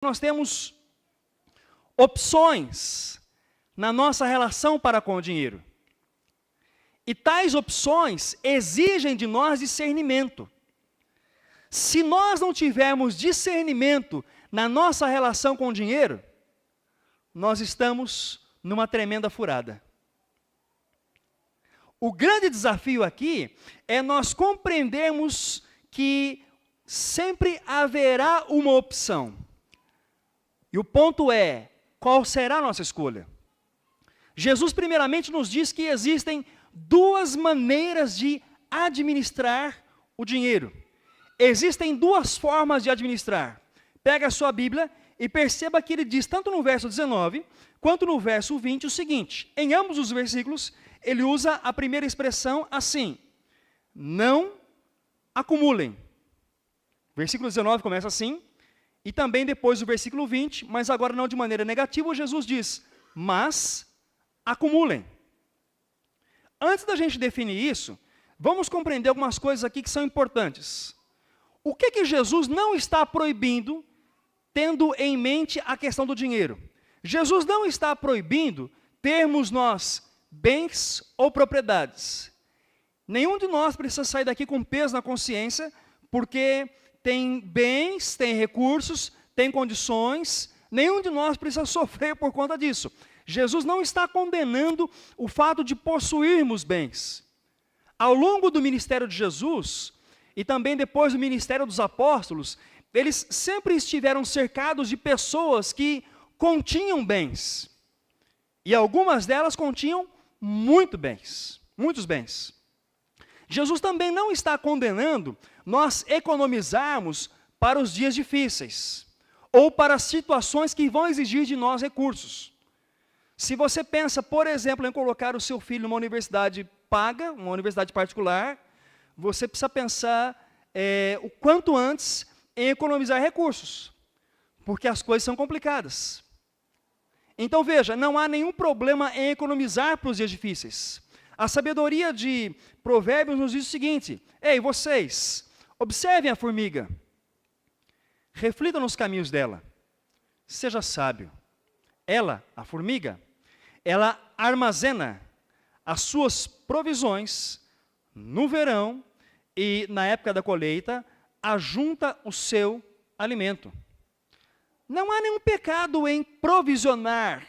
Nós temos opções na nossa relação para com o dinheiro. E tais opções exigem de nós discernimento. Se nós não tivermos discernimento na nossa relação com o dinheiro, nós estamos numa tremenda furada. O grande desafio aqui é nós compreendermos que sempre haverá uma opção. E o ponto é, qual será a nossa escolha? Jesus primeiramente nos diz que existem duas maneiras de administrar o dinheiro. Existem duas formas de administrar. Pega a sua Bíblia e perceba que ele diz, tanto no verso 19, quanto no verso 20, o seguinte. Em ambos os versículos, ele usa a primeira expressão assim: não acumulem. Versículo 19 começa assim, e também depois o versículo 20, mas agora não de maneira negativa, Jesus diz, mas acumulem. Antes da gente definir isso, vamos compreender algumas coisas aqui que são importantes. O que Jesus não está proibindo, tendo em mente a questão do dinheiro? Jesus não está proibindo termos nós bens ou propriedades. Nenhum de nós precisa sair daqui com peso na consciência, porque tem bens, tem recursos, tem condições, nenhum de nós precisa sofrer por conta disso. Jesus não está condenando o fato de possuirmos bens. Ao longo do ministério de Jesus, e também depois do ministério dos apóstolos, eles sempre estiveram cercados de pessoas que continham bens. E algumas delas continham muitos bens. Jesus também não está condenando nós economizarmos para os dias difíceis, ou para situações que vão exigir de nós recursos. Se você pensa, por exemplo, em colocar o seu filho numa universidade paga, uma universidade particular, você precisa pensar o quanto antes em economizar recursos, porque as coisas são complicadas. Então veja, não há nenhum problema em economizar para os dias difíceis. A sabedoria de Provérbios nos diz o seguinte: ei, vocês, observem a formiga, reflitam nos caminhos dela, seja sábio. Ela, a formiga, ela armazena as suas provisões no verão e na época da colheita, ajunta o seu alimento. Não há nenhum pecado em provisionar,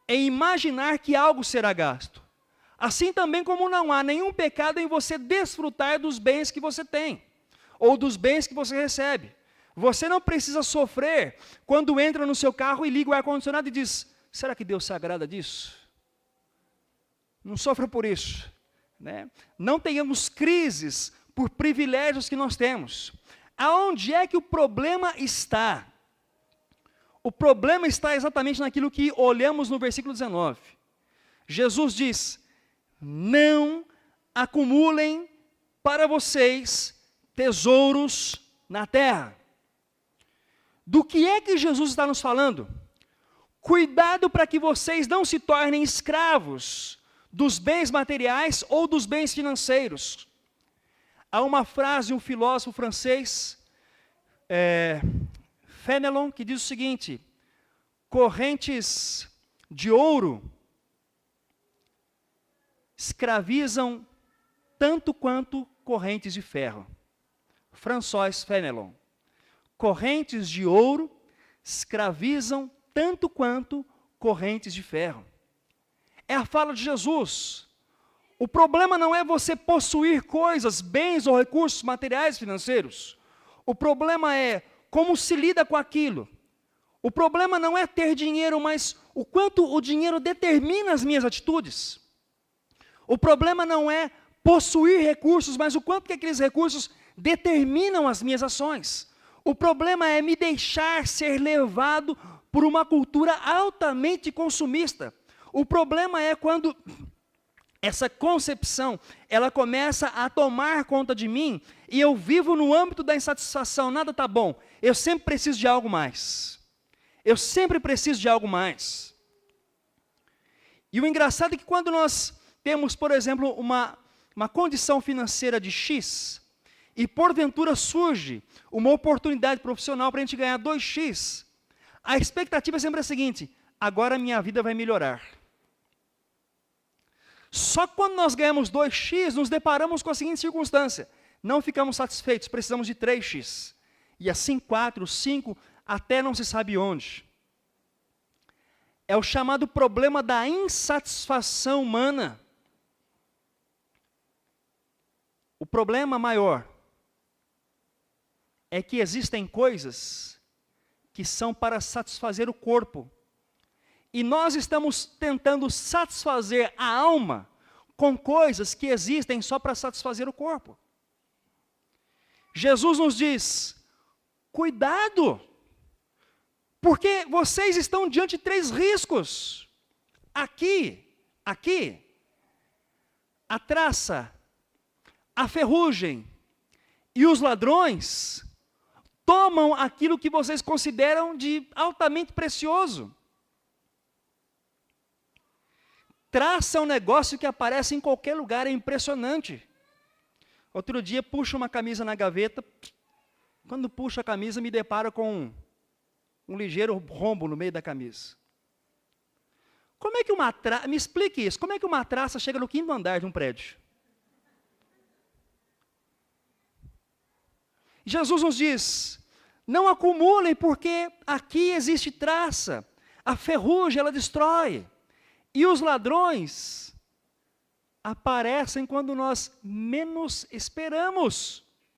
em imaginar que algo será gasto. Assim também como não há nenhum pecado em você desfrutar dos bens que você tem, ou dos bens que você recebe. Você não precisa sofrer quando entra no seu carro e liga o ar-condicionado e diz, será que Deus se agrada disso? Não sofra por isso. Né? Não tenhamos crises por privilégios que nós temos. Aonde é que o problema está? O problema está exatamente naquilo que olhamos no versículo 19. Jesus diz, não acumulem para vocês tesouros na terra. Do que é que Jesus está nos falando? Cuidado para que vocês não se tornem escravos dos bens materiais ou dos bens financeiros. Há uma frase de um filósofo francês, Fenelon, que diz o seguinte: correntes de ouro escravizam tanto quanto correntes de ferro. François Fenelon. Correntes de ouro escravizam tanto quanto correntes de ferro. É a fala de Jesus. O problema não é você possuir coisas, bens ou recursos materiais financeiros. O problema é como se lida com aquilo. O problema não é ter dinheiro, mas o quanto o dinheiro determina as minhas atitudes. O problema não é possuir recursos, mas o quanto que aqueles recursos determinam as minhas ações. O problema é me deixar ser levado por uma cultura altamente consumista. O problema é quando essa concepção, ela começa a tomar conta de mim e eu vivo no âmbito da insatisfação, nada está bom, eu sempre preciso de algo mais. Eu sempre preciso de algo mais. E o engraçado é que quando nós temos, por exemplo, uma condição financeira de X, e porventura surge uma oportunidade profissional para a gente ganhar 2x, a expectativa é sempre a seguinte: agora a minha vida vai melhorar. Só que quando nós ganhamos 2x, nos deparamos com a seguinte circunstância: não ficamos satisfeitos, precisamos de 3x. E assim 4, 5, até não se sabe onde. É o chamado problema da insatisfação humana. O problema maior é que existem coisas que são para satisfazer o corpo. E nós estamos tentando satisfazer a alma com coisas que existem só para satisfazer o corpo. Jesus nos diz: cuidado, porque vocês estão diante de 3 riscos. Aqui, a traça, a ferrugem e os ladrões tomam aquilo que vocês consideram de altamente precioso. Traça é um negócio que aparece em qualquer lugar, é impressionante. Outro dia, puxo uma camisa na gaveta. Quando puxo a camisa, me deparo com um ligeiro rombo no meio da camisa. Como é que uma traça... Me explique isso. Como é que uma traça chega no 5º andar de um prédio? Jesus nos diz: não acumulem, porque aqui existe traça. A ferrugem, ela destrói. E os ladrões aparecem quando nós menos esperamos.